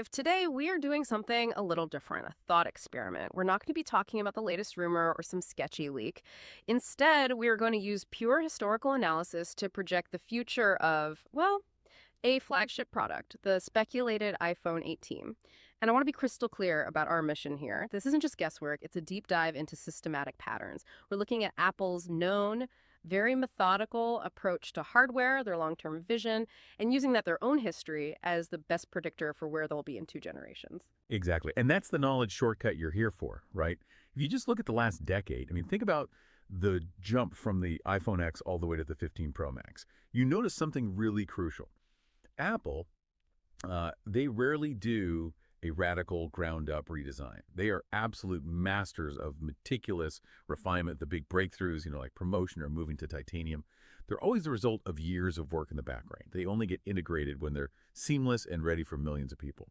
Today, we are doing something a little different, a thought experiment. We're not going to be talking about the latest rumor or some sketchy leak. Instead, we are going to use pure historical analysis to project the future of, well, a flagship product, the speculated iPhone 18. And I want to be crystal clear about our mission here. This isn't just guesswork, it's a deep dive into systematic patterns. We're looking at Apple's known, very methodical approach to hardware, their long-term vision, and using that their own history as the best predictor for where they'll be in 2 generations. Exactly. And that's the knowledge shortcut you're here for, right? If you just look at the last decade, I mean, think about the jump from the iPhone X all the way to the 15 Pro Max. You notice something really crucial. Apple, they rarely do a radical ground-up redesign. They are absolute masters of meticulous refinement, the big breakthroughs, like promotion or moving to titanium. They're always the result of years of work in the background. They only get integrated when they're seamless and ready for millions of people.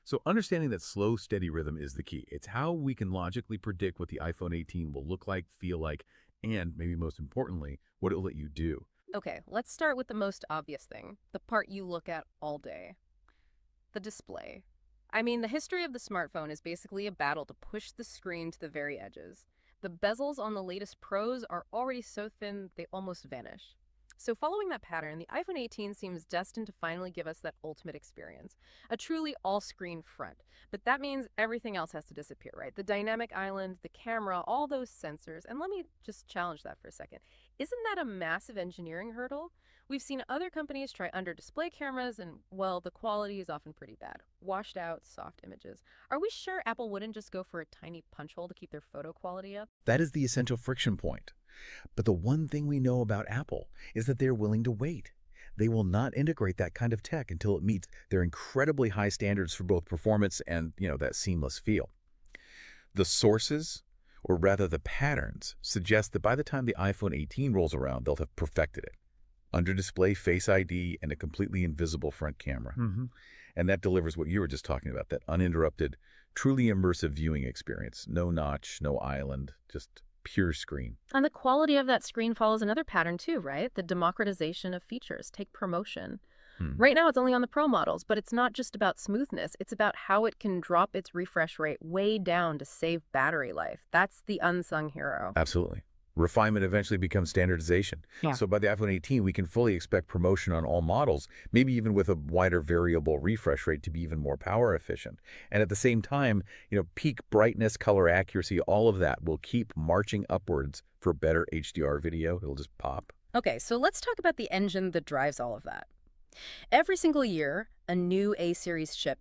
So understanding that slow, steady rhythm is the key. It's how we can logically predict what the iPhone 18 will look like, feel like, and maybe most importantly, what it will let you do. Okay, let's start with the most obvious thing, the part you look at all day, the display. I mean, the history of the smartphone is basically a battle to push the screen to the very edges. The bezels on the latest Pros are already so thin they almost vanish. So following that pattern, the iPhone 18 seems destined to finally give us that ultimate experience, a truly all-screen front. But that means everything else has to disappear, right? The dynamic island, the camera, all those sensors. And let me just challenge that for a second. Isn't that a massive engineering hurdle? We've seen other companies try under-display cameras and, well, the quality is often pretty bad. Washed out, soft images. Are we sure Apple wouldn't just go for a tiny punch hole to keep their photo quality up? That is the essential friction point. But the one thing we know about Apple is that they're willing to wait. They will not integrate that kind of tech until it meets their incredibly high standards for both performance and, that seamless feel. The sources, or rather the patterns, suggest that by the time the iPhone 18 rolls around, they'll have perfected it. Under-display Face ID and a completely invisible front camera. And that delivers what you were just talking about, that uninterrupted, truly immersive viewing experience. No notch, no island, just pure screen. And the quality of that screen follows another pattern too, right? The democratization of features. Take promotion. Right now it's only on the Pro models, but it's not just about smoothness. It's about how it can drop its refresh rate way down to save battery life. That's the unsung hero. Absolutely. Refinement eventually becomes standardization. Yeah. So by the iPhone 18, we can fully expect promotion on all models, maybe even with a wider variable refresh rate to be even more power efficient. And at the same time, peak brightness, color accuracy, all of that will keep marching upwards for better HDR video. It'll just pop. Okay, so let's talk about the engine that drives all of that. Every single year, a new A-series chip